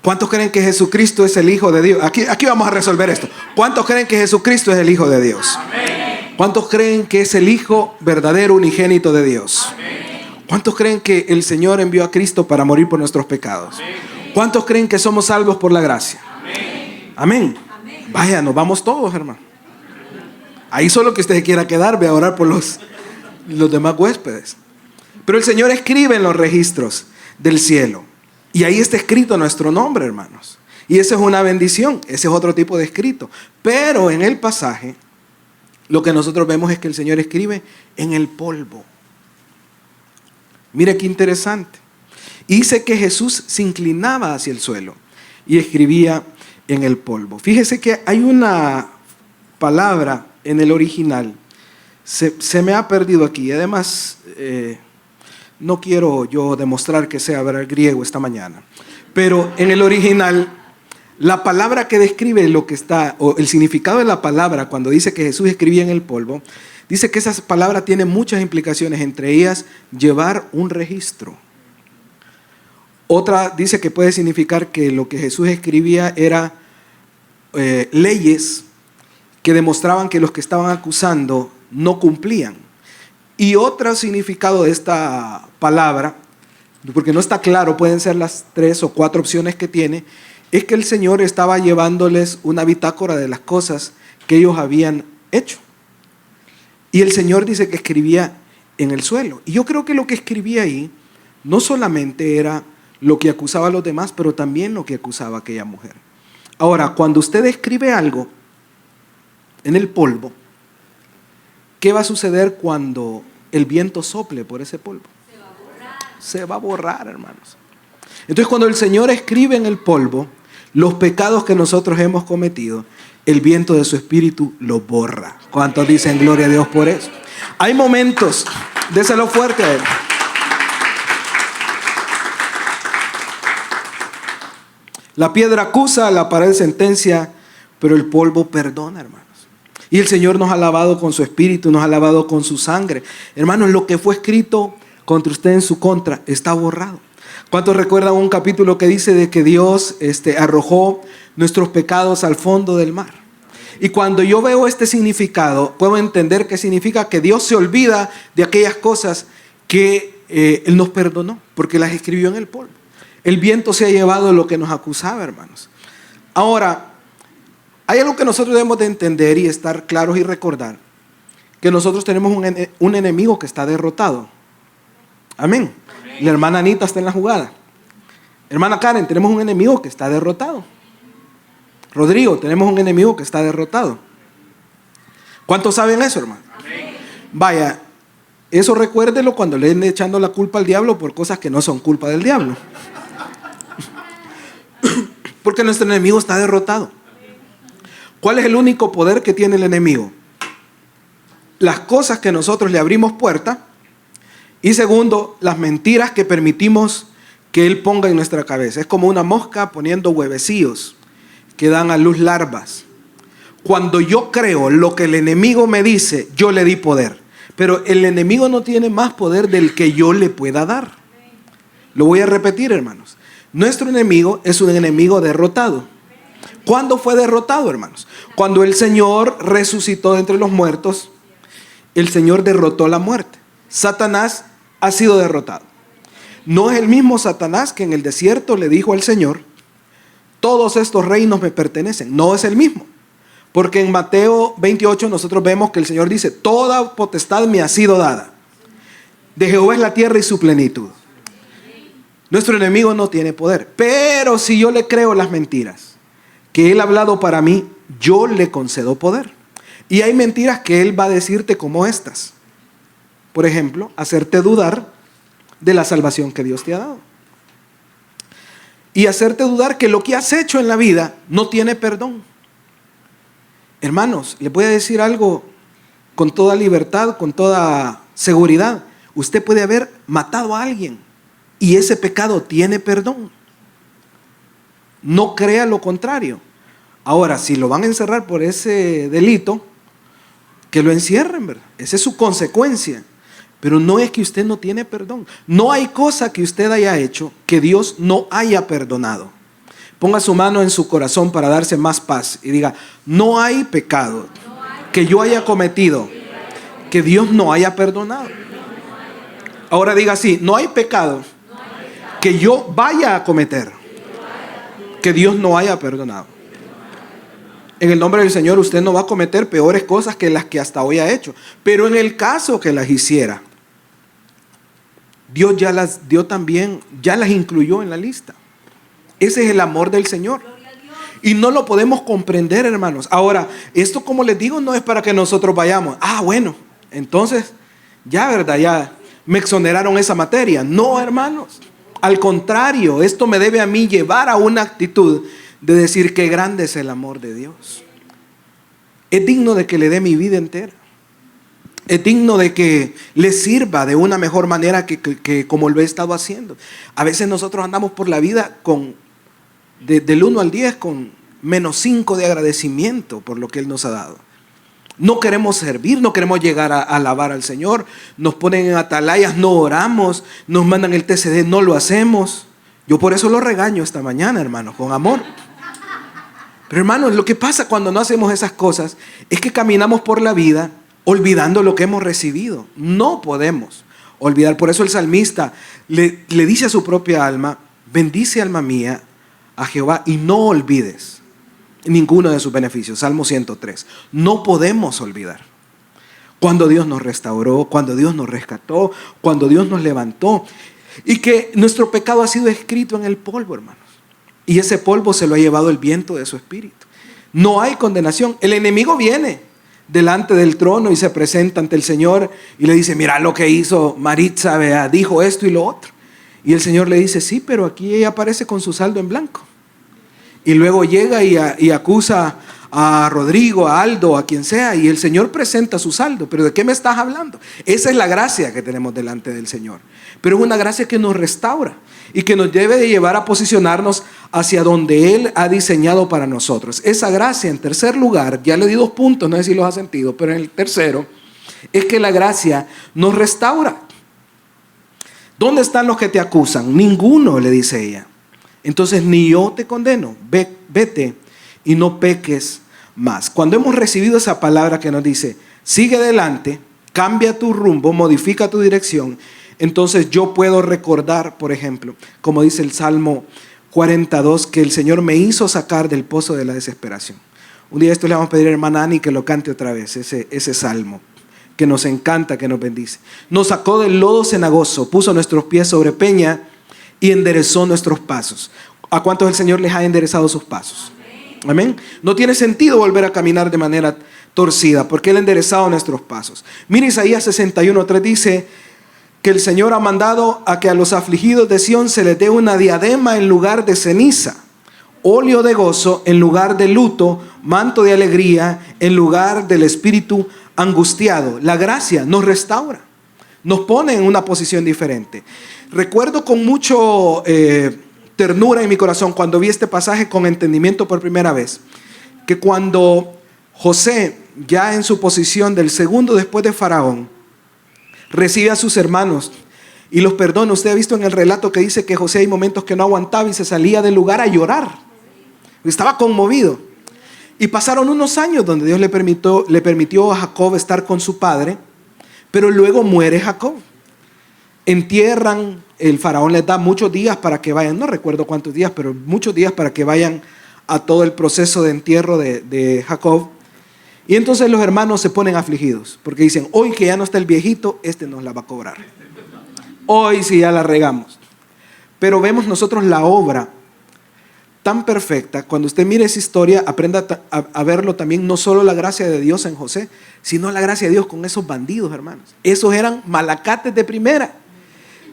¿Cuántos creen que Jesucristo es el Hijo de Dios? Aquí vamos a resolver esto. ¿Cuántos creen que Jesucristo es el Hijo de Dios? ¿Cuántos creen que es el Hijo verdadero unigénito de Dios? ¿Cuántos creen que el Señor envió a Cristo para morir por nuestros pecados? ¿Cuántos creen que somos salvos por la gracia? Amén. Vaya, nos vamos todos, hermano. Ahí solo que usted quiera quedar, ve a orar por los demás huéspedes. Pero el Señor escribe en los registros del cielo. Y ahí está escrito nuestro nombre, hermanos. Y esa es una bendición. Ese es otro tipo de escrito. Pero en el pasaje, lo que nosotros vemos es que el Señor escribe en el polvo. Mire qué interesante. Y dice que Jesús se inclinaba hacia el suelo y escribía en el polvo. Fíjese que hay una palabra en el original. Se me ha perdido aquí. Además, no quiero yo demostrar que sé hablar griego esta mañana. Pero en el original, la palabra que describe lo que está, o el significado de la palabra cuando dice que Jesús escribía en el polvo, dice que esa palabra tiene muchas implicaciones, entre ellas llevar un registro. Otra dice que puede significar que lo que Jesús escribía era leyes que demostraban que los que estaban acusando no cumplían. Y otro significado de esta palabra, porque no está claro, pueden ser las 3 o 4 opciones que tiene, es que el Señor estaba llevándoles una bitácora de las cosas que ellos habían hecho. Y el Señor dice que escribía en el suelo. Y yo creo que lo que escribía ahí no solamente era lo que acusaba a los demás, pero también lo que acusaba a aquella mujer. Ahora, cuando usted escribe algo en el polvo, ¿qué va a suceder cuando el viento sople por ese polvo? Se va a borrar, hermanos. Entonces, cuando el Señor escribe en el polvo los pecados que nosotros hemos cometido, el viento de su espíritu los borra. ¿Cuántos dicen gloria a Dios por eso? Hay momentos, déselo fuerte a Él. La piedra acusa, la pared sentencia, pero el polvo perdona, hermanos. Y el Señor nos ha lavado con su espíritu, nos ha lavado con su sangre. Hermanos, lo que fue escrito contra usted en su contra está borrado. ¿Cuántos recuerdan un capítulo que dice de que Dios arrojó nuestros pecados al fondo del mar? Y cuando yo veo este significado, puedo entender que significa que Dios se olvida de aquellas cosas que Él nos perdonó, porque las escribió en el polvo. El viento se ha llevado lo que nos acusaba, hermanos. Ahora, hay algo que nosotros debemos de entender y estar claros y recordar, que nosotros tenemos un enemigo que está derrotado. Amén. Amén. La hermana Anita está en la jugada. Hermana Karen, tenemos un enemigo que está derrotado. Rodrigo, tenemos un enemigo que está derrotado. ¿Cuántos saben eso, hermano? Amén. Vaya, eso recuérdelo cuando le estén echando la culpa al diablo por cosas que no son culpa del diablo. Porque nuestro enemigo está derrotado. ¿Cuál es el único poder que tiene el enemigo? Las cosas que nosotros le abrimos puerta. Y segundo, las mentiras que permitimos que él ponga en nuestra cabeza. Es como una mosca poniendo huevecillos que dan a luz larvas. Cuando yo creo lo que el enemigo me dice, yo le di poder. Pero el enemigo no tiene más poder del que yo le pueda dar. Lo voy a repetir, hermanos. Nuestro enemigo es un enemigo derrotado. ¿Cuándo fue derrotado, hermanos? Cuando el Señor resucitó de entre los muertos, el Señor derrotó la muerte. Satanás ha sido derrotado. No es el mismo Satanás que en el desierto le dijo al Señor, todos estos reinos me pertenecen. No es el mismo. Porque en Mateo 28 nosotros vemos que el Señor dice, toda potestad me ha sido dada. De Jehová es la tierra y su plenitud. Nuestro enemigo no tiene poder. Pero si yo le creo las mentiras que Él ha hablado para mí, yo le concedo poder. Y hay mentiras que Él va a decirte como estas. Por ejemplo, hacerte dudar de la salvación que Dios te ha dado. Y hacerte dudar que lo que has hecho en la vida no tiene perdón. Hermanos, les voy a decir algo con toda libertad, con toda seguridad. Usted puede haber matado a alguien y ese pecado tiene perdón. No crea lo contrario. Ahora, si lo van a encerrar por ese delito, que lo encierren, ¿verdad? Esa es su consecuencia. Pero no es que usted no tiene perdón. No hay cosa que usted haya hecho que Dios no haya perdonado. Ponga su mano en su corazón para darse más paz y diga, no hay pecado que yo haya cometido que Dios no haya perdonado. Ahora diga así, no hay pecado que yo vaya a cometer que Dios no haya perdonado. En el nombre del Señor usted no va a cometer peores cosas que las que hasta hoy ha hecho. Pero en el caso que las hiciera, Dios ya las dio también, ya las incluyó en la lista. Ese es el amor del Señor. Y no lo podemos comprender, hermanos. Ahora, esto, como les digo, no es para que nosotros vayamos. Bueno, entonces, ya, ¿verdad? Ya me exoneraron esa materia. No, hermanos. Al contrario, esto me debe a mí llevar a una actitud de decir qué grande es el amor de Dios. Es digno de que le dé mi vida entera. Es digno de que le sirva de una mejor manera que como lo he estado haciendo. A veces nosotros andamos por la vida del 1 al 10 con -5 de agradecimiento por lo que Él nos ha dado. No queremos servir, no queremos llegar a alabar al Señor. Nos ponen en atalayas, no oramos. Nos mandan el TCD, no lo hacemos. Yo por eso lo regaño esta mañana, hermanos, con amor. Pero hermanos, lo que pasa cuando no hacemos esas cosas es que caminamos por la vida olvidando lo que hemos recibido. No podemos olvidar. Por eso el salmista le dice a su propia alma: bendice, alma mía, a Jehová y no olvides ninguno de sus beneficios. Salmo 103. No podemos olvidar cuando Dios nos restauró, cuando Dios nos rescató, cuando Dios nos levantó, y que nuestro pecado ha sido escrito en el polvo, hermanos, y ese polvo se lo ha llevado el viento de su espíritu. No hay condenación. El enemigo viene delante del trono y se presenta ante el Señor y le dice: mira lo que hizo Maritza, vea, dijo esto y lo otro. Y el Señor le dice: sí, pero aquí ella aparece con su saldo en blanco. Y luego llega y acusa a Rodrigo, a Aldo, a quien sea, y el Señor presenta su saldo. ¿Pero de qué me estás hablando? Esa es la gracia que tenemos delante del Señor. Pero es una gracia que nos restaura y que nos debe de llevar a posicionarnos hacia donde Él ha diseñado para nosotros. Esa gracia, en tercer lugar, ya le di 2 puntos, no sé si los ha sentido, pero en el tercero, es que la gracia nos restaura. ¿Dónde están los que te acusan? Ninguno, le dice ella. Entonces ni yo te condeno, vete y no peques más. Cuando hemos recibido esa palabra que nos dice: sigue adelante, cambia tu rumbo, modifica tu dirección, entonces yo puedo recordar, por ejemplo, como dice el Salmo 42, que el Señor me hizo sacar del pozo de la desesperación. Un día esto le vamos a pedir a hermana Ani que lo cante otra vez, ese salmo que nos encanta, que nos bendice. Nos sacó del lodo cenagoso, puso nuestros pies sobre peña y enderezó nuestros pasos. ¿A cuántos el Señor les ha enderezado sus pasos? Amén. No tiene sentido volver a caminar de manera torcida, porque Él ha enderezado nuestros pasos. Mira, Isaías 61:3 dice que el Señor ha mandado a que a los afligidos de Sión se les dé una diadema en lugar de ceniza, óleo de gozo en lugar de luto, manto de alegría en lugar del espíritu angustiado. La gracia nos restaura, nos pone en una posición diferente. Recuerdo con mucho ternura en mi corazón cuando vi este pasaje con entendimiento por primera vez, que cuando José, ya en su posición del segundo después de Faraón, recibe a sus hermanos y los perdona. Usted ha visto en el relato que dice que José hay momentos que no aguantaba y se salía del lugar a llorar. Estaba conmovido. Y pasaron unos años donde Dios le permitió a Jacob estar con su padre, pero luego muere Jacob. Entierran, el faraón les da muchos días para que vayan, no recuerdo cuántos días, pero muchos días para que vayan a todo el proceso de entierro de Jacob. Y entonces los hermanos se ponen afligidos, porque dicen: hoy que ya no está el viejito, este nos la va a cobrar. Hoy sí ya la regamos. Pero vemos nosotros la obra tan perfecta. Cuando usted mire esa historia, aprenda a verlo también, no solo la gracia de Dios en José, sino la gracia de Dios con esos bandidos, hermanos. Esos eran malacates de primera.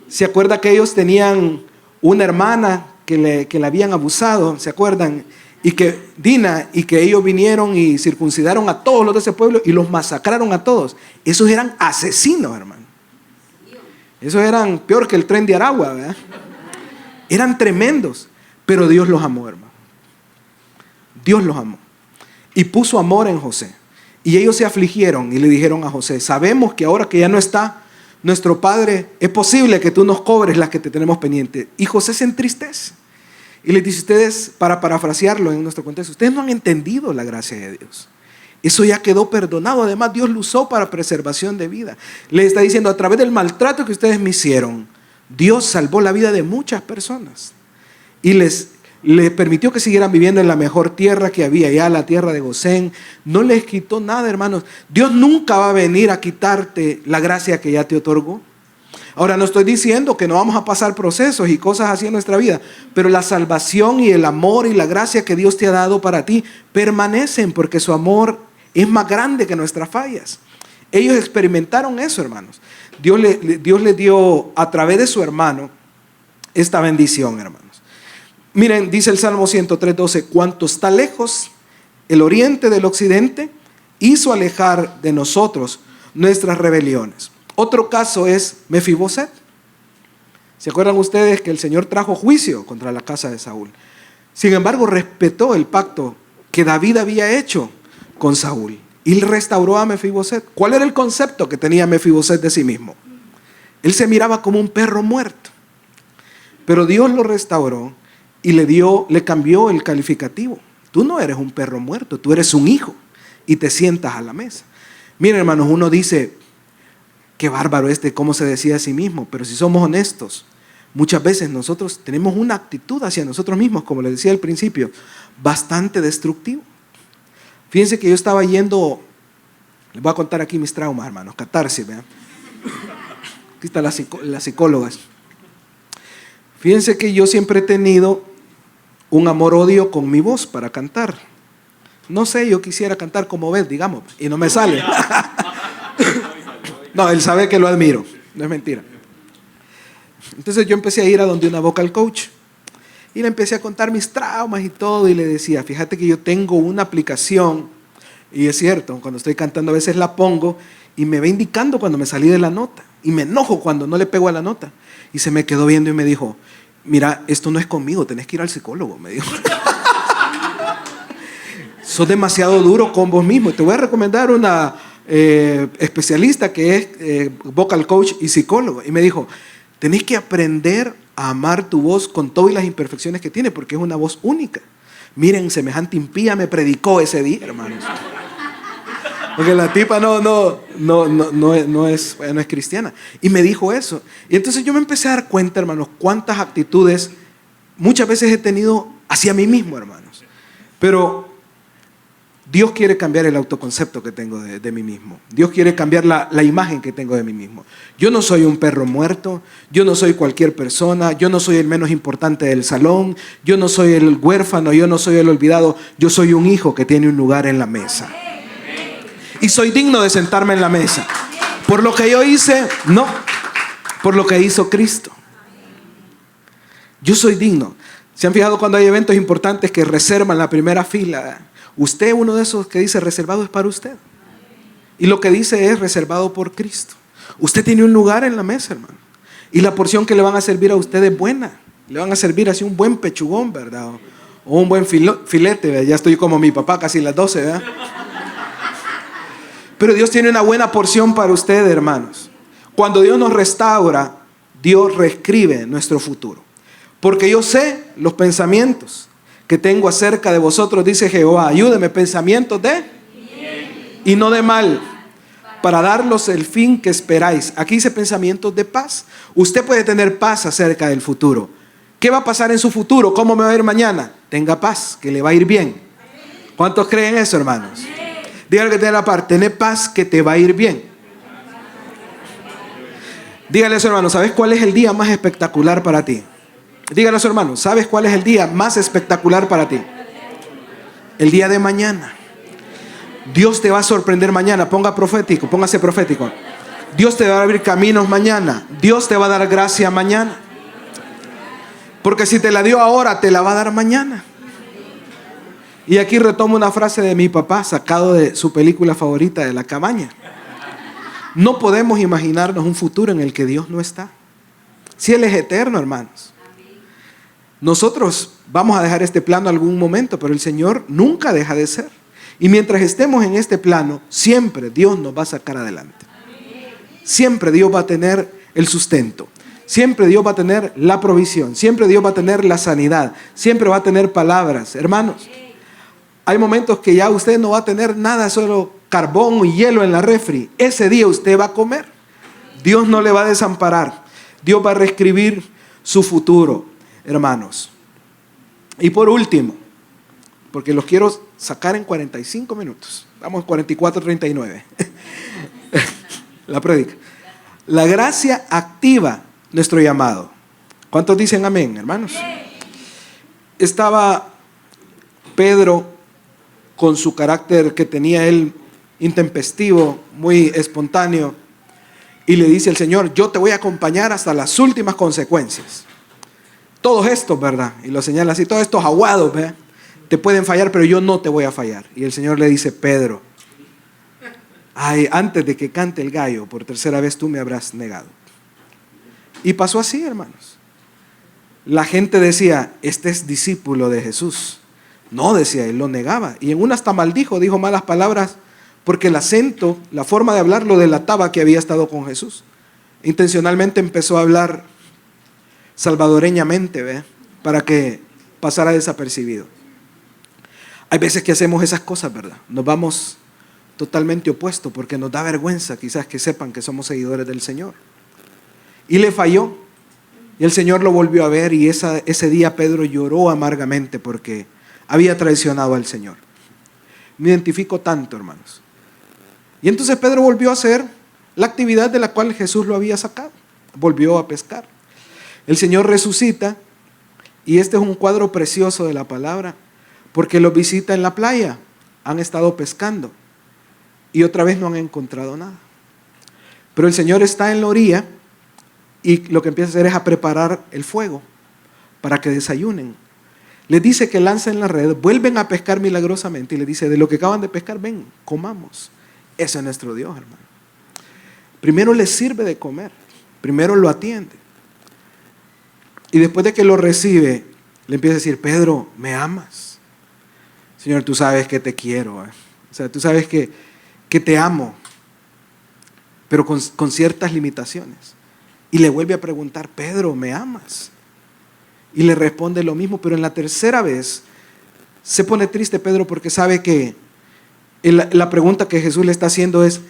¿Se acuerda que ellos tenían una hermana que la habían abusado? ¿Se acuerdan? Y que Dina, y que ellos vinieron y circuncidaron a todos los de ese pueblo y los masacraron a todos. Esos eran asesinos, hermano. Esos eran peor que el tren de Aragua, ¿verdad? Eran tremendos, pero Dios los amó, hermano. Dios los amó y puso amor en José. Y ellos se afligieron y le dijeron a José: sabemos que ahora que ya no está nuestro padre, es posible que tú nos cobres las que te tenemos pendiente. Y José se entristece y les dice: ustedes, para parafrasearlo en nuestro contexto, ustedes no han entendido la gracia de Dios. Eso ya quedó perdonado. Además, Dios lo usó para preservación de vida. Le está diciendo: a través del maltrato que ustedes me hicieron, Dios salvó la vida de muchas personas y les les permitió que siguieran viviendo en la mejor tierra que había, ya la tierra de Gosén. No les quitó nada, hermanos. Dios nunca va a venir a quitarte la gracia que ya te otorgó. Ahora, no estoy diciendo que no vamos a pasar procesos y cosas así en nuestra vida, pero la salvación y el amor y la gracia que Dios te ha dado para ti permanecen porque su amor es más grande que nuestras fallas. Ellos experimentaron eso, hermanos. Dios les dio a través de su hermano esta bendición, hermanos. Miren, dice el Salmo 103:12, cuanto está lejos el oriente del occidente, hizo alejar de nosotros nuestras rebeliones. Otro caso es Mefiboset. ¿Se acuerdan ustedes que el Señor trajo juicio contra la casa de Saúl? Sin embargo, respetó el pacto que David había hecho con Saúl y restauró a Mefiboset. ¿Cuál era el concepto que tenía Mefiboset de sí mismo? Él se miraba como un perro muerto, pero Dios lo restauró y le cambió el calificativo. Tú no eres un perro muerto, tú eres un hijo y te sientas a la mesa. Miren, hermanos, uno dice, qué bárbaro cómo se decía a sí mismo, pero si somos honestos, muchas veces nosotros tenemos una actitud hacia nosotros mismos, como les decía al principio, bastante destructivo. Fíjense que yo estaba yendo, les voy a contar aquí mis traumas, hermanos, catarsis, ¿verdad? Aquí están las psicólogas. Fíjense que yo siempre he tenido un amor-odio con mi voz para cantar. No sé, yo quisiera cantar como Beth, digamos, y no me sale. No, él sabe que lo admiro, no es mentira. Entonces yo empecé a ir a donde una vocal coach y le empecé a contar mis traumas y todo y le decía, fíjate que yo tengo una aplicación y es cierto, cuando estoy cantando a veces la pongo y me va indicando cuando me salí de la nota y me enojo cuando no le pego a la nota. Y se me quedó viendo y me dijo, mira, esto no es conmigo, tenés que ir al psicólogo, me dijo. Sos demasiado duro con vos mismo. Te voy a recomendar una especialista que es vocal coach y psicólogo. Y me dijo, tenés que aprender a amar tu voz con todas las imperfecciones que tiene, porque es una voz única. Miren, semejante impía me predicó ese día, hermanos. Porque la tipa no es cristiana. Y me dijo eso. Y entonces yo me empecé a dar cuenta, hermanos, cuántas actitudes muchas veces he tenido hacia mí mismo, hermanos. Pero Dios quiere cambiar el autoconcepto que tengo de mí mismo. Dios quiere cambiar la imagen que tengo de mí mismo. Yo no soy un perro muerto, yo no soy cualquier persona, yo no soy el menos importante del salón, yo no soy el huérfano, yo no soy el olvidado, yo soy un hijo que tiene un lugar en la mesa. Y soy digno de sentarme en la mesa. ¿Por lo que yo hice? No. Por lo que hizo Cristo. Yo soy digno. ¿Se han fijado cuando hay eventos importantes que reservan la primera fila? Usted es uno de esos que dice reservado es para usted. Y lo que dice es reservado por Cristo. Usted tiene un lugar en la mesa, hermano. Y la porción que le van a servir a usted es buena. Le van a servir así un buen pechugón, ¿verdad? O un buen filete, ¿verdad? Ya estoy como mi papá, casi las 12, ¿verdad? Pero Dios tiene una buena porción para ustedes, hermanos. Cuando Dios nos restaura, Dios reescribe nuestro futuro. Porque yo sé los pensamientos que tengo acerca de vosotros, dice Jehová. Ayúdeme, pensamientos de bien y no de mal, para darlos el fin que esperáis. Aquí dice pensamientos de paz. Usted puede tener paz acerca del futuro. ¿Qué va a pasar en su futuro? ¿Cómo me va a ir mañana? Tenga paz, que le va a ir bien. ¿Cuántos creen eso, hermanos? Dígale que tiene la par, tener paz que te va a ir bien. Dígale a su hermano, ¿sabes cuál es el día más espectacular para ti? Dígale a su hermano, ¿sabes cuál es el día más espectacular para ti? El día de mañana. Dios te va a sorprender mañana. Póngase profético. Dios te va a abrir caminos mañana. Dios te va a dar gracia mañana. Porque si te la dio ahora, te la va a dar mañana. Y aquí retomo una frase de mi papá, sacado de su película favorita, de La Cabaña. No podemos imaginarnos un futuro en el que Dios no está. Si Él es eterno, hermanos. Nosotros vamos a dejar este plano algún momento, pero el Señor nunca deja de ser. Y mientras estemos en este plano, siempre Dios nos va a sacar adelante. Siempre Dios va a tener el sustento. Siempre Dios va a tener la provisión. Siempre Dios va a tener la sanidad. Siempre va a tener palabras. Hermanos, hay momentos que ya usted no va a tener nada, solo carbón y hielo en la refri. Ese día usted va a comer. Dios no le va a desamparar. Dios va a reescribir su futuro, hermanos. Y por último, porque los quiero sacar en 45 minutos. Vamos, 44:39. La prédica. La gracia activa nuestro llamado. ¿Cuántos dicen amén, hermanos? Estaba Pedro con su carácter que tenía él intempestivo, muy espontáneo, y le dice el Señor: yo te voy a acompañar hasta las últimas consecuencias. Todos estos, ¿verdad? Y lo señala así, todos estos aguados, ¿verdad? Te pueden fallar, pero yo no te voy a fallar. Y el Señor le dice: Pedro, antes de que cante el gallo, por tercera vez tú me habrás negado. Y pasó así, hermanos. La gente decía: este es discípulo de Jesús. No, decía, él lo negaba. Y en una hasta maldijo, dijo malas palabras, porque el acento, la forma de hablar lo delataba que había estado con Jesús. Intencionalmente empezó a hablar salvadoreñamente, ¿ve? Para que pasara desapercibido. Hay veces que hacemos esas cosas, ¿verdad? Nos vamos totalmente opuestos porque nos da vergüenza quizás que sepan que somos seguidores del Señor. Y le falló. Y el Señor lo volvió a ver, y ese día Pedro lloró amargamente porque había traicionado al Señor. Me identifico tanto, hermanos. Y entonces Pedro volvió a hacer la actividad de la cual Jesús lo había sacado. Volvió a pescar. El Señor resucita, y este es un cuadro precioso de la palabra, porque los visita en la playa. Han estado pescando y otra vez no han encontrado nada. Pero el Señor está en la orilla, y lo que empieza a hacer es a preparar el fuego para que desayunen. Les dice que lancen la red, vuelven a pescar milagrosamente, y les dice: de lo que acaban de pescar, ven, comamos. Ese es nuestro Dios, hermano. Primero les sirve de comer, primero lo atiende. Y después de que lo recibe, le empieza a decir: Pedro, ¿me amas? Señor, tú sabes que te quiero. O sea, tú sabes que te amo, pero con ciertas limitaciones. Y le vuelve a preguntar: Pedro, ¿me amas? Y le responde lo mismo, pero en la tercera vez se pone triste Pedro porque sabe que la pregunta que Jesús le está haciendo es: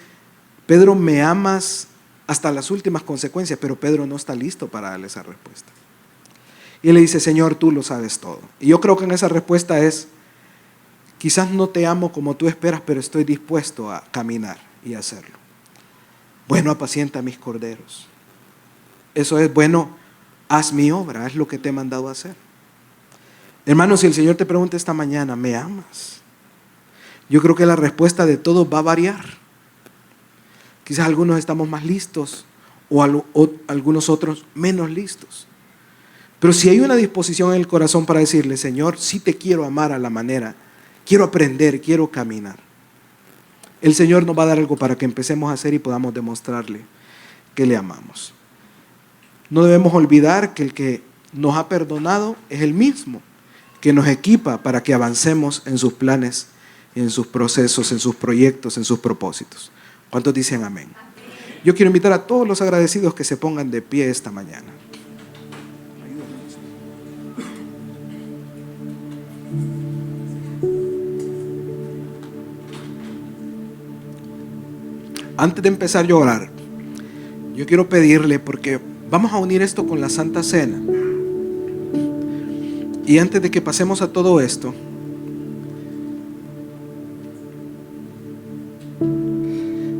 Pedro, ¿me amas hasta las últimas consecuencias? Pero Pedro no está listo para darle esa respuesta. Y él le dice: Señor, tú lo sabes todo. Y yo creo que en esa respuesta es: quizás no te amo como tú esperas, pero estoy dispuesto a caminar y hacerlo. Bueno, apacienta mis corderos. Eso es: bueno, haz mi obra, haz lo que te he mandado a hacer. Hermanos, si el Señor te pregunta esta mañana: ¿me amas? Yo creo que la respuesta de todos va a variar. Quizás algunos estamos más listos o algunos otros menos listos. Pero si hay una disposición en el corazón para decirle: Señor, sí te quiero amar a la manera, quiero aprender, quiero caminar, el Señor nos va a dar algo para que empecemos a hacer y podamos demostrarle que le amamos. No debemos olvidar que el que nos ha perdonado es el mismo que nos equipa para que avancemos en sus planes, en sus procesos, en sus proyectos, en sus propósitos. ¿Cuántos dicen amén? Yo quiero invitar a todos los agradecidos que se pongan de pie esta mañana. Antes de empezar yo a orar, yo quiero pedirle, porque vamos a unir esto con la Santa Cena. Y antes de que pasemos a todo esto,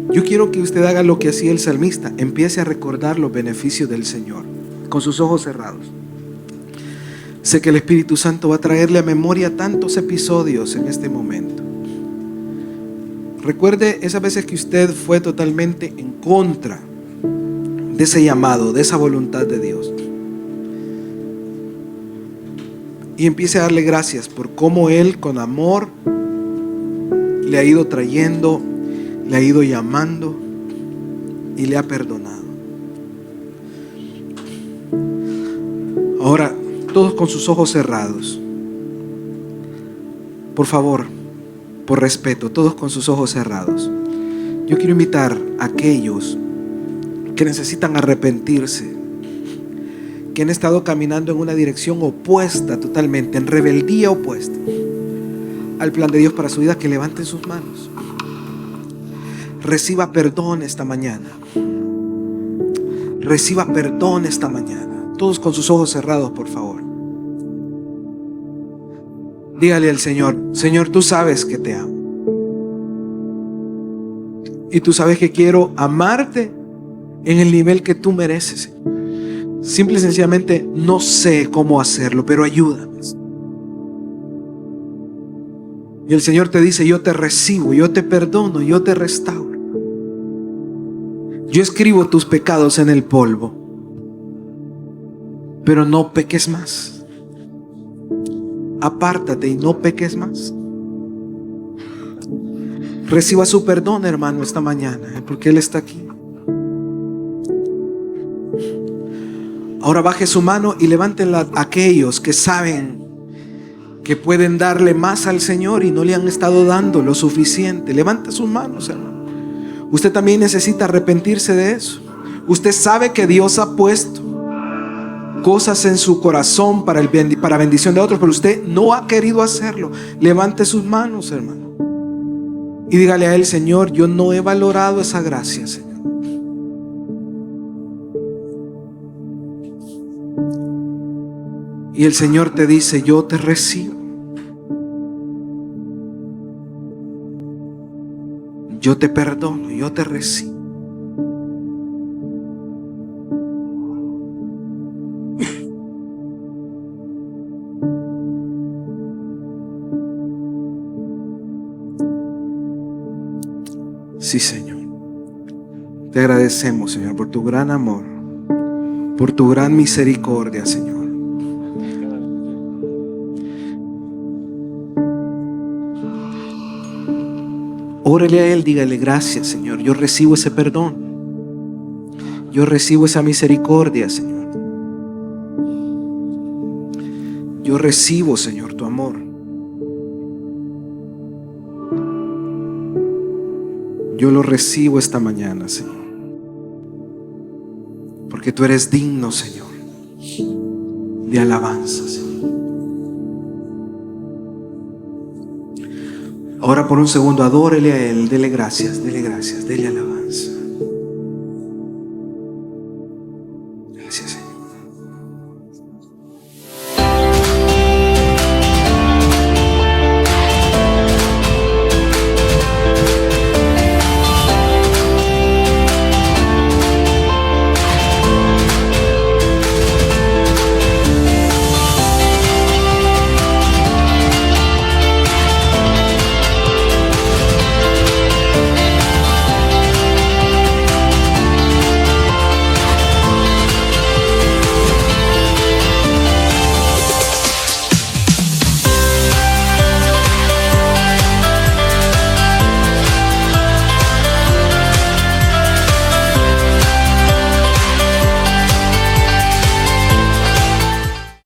yo quiero que usted haga lo que hacía el salmista: empiece a recordar los beneficios del Señor con sus ojos cerrados. Sé que el Espíritu Santo va a traerle a memoria tantos episodios en este momento. Recuerde esas veces que usted fue totalmente en contra de ese llamado, de esa voluntad de Dios. Y empiece a darle gracias por cómo Él con amor le ha ido trayendo, le ha ido llamando y le ha perdonado. Ahora, todos con sus ojos cerrados. Por favor, por respeto, todos con sus ojos cerrados. Yo quiero invitar a aquellos que necesitan arrepentirse, que han estado caminando en una dirección opuesta totalmente, en rebeldía opuesta al plan de Dios para su vida, que levanten sus manos. Reciba perdón esta mañana. Reciba perdón esta mañana. Todos con sus ojos cerrados, por favor. Dígale al Señor: Señor, tú sabes que te amo. Y tú sabes que quiero amarte en el nivel que tú mereces. Simple y sencillamente no sé cómo hacerlo, pero ayúdame. Y el Señor te dice: yo te recibo, yo te perdono, yo te restauro. Yo escribo tus pecados en el polvo, pero no peques más. Apártate y no peques más. Reciba su perdón, hermano, esta mañana, porque Él está aquí. Ahora baje su mano y levántenla aquellos que saben que pueden darle más al Señor y no le han estado dando lo suficiente. Levante sus manos, hermano. Usted también necesita arrepentirse de eso. Usted sabe que Dios ha puesto cosas en su corazón para bendición de otros, pero usted no ha querido hacerlo. Levante sus manos, hermano, y dígale a Él: Señor, yo no he valorado esa gracia, Señor. Y el Señor te dice: yo te recibo. Yo te perdono, yo te recibo. Sí, Señor. Te agradecemos, Señor, por tu gran amor, por tu gran misericordia, Señor. Órele a Él, dígale: gracias, Señor, yo recibo ese perdón. Yo recibo esa misericordia, Señor. Yo recibo, Señor, tu amor. Yo lo recibo esta mañana, Señor, porque tú eres digno, Señor, de alabanza, Señor. Ahora por un segundo adórele a Él, dele gracias, dele alabanza.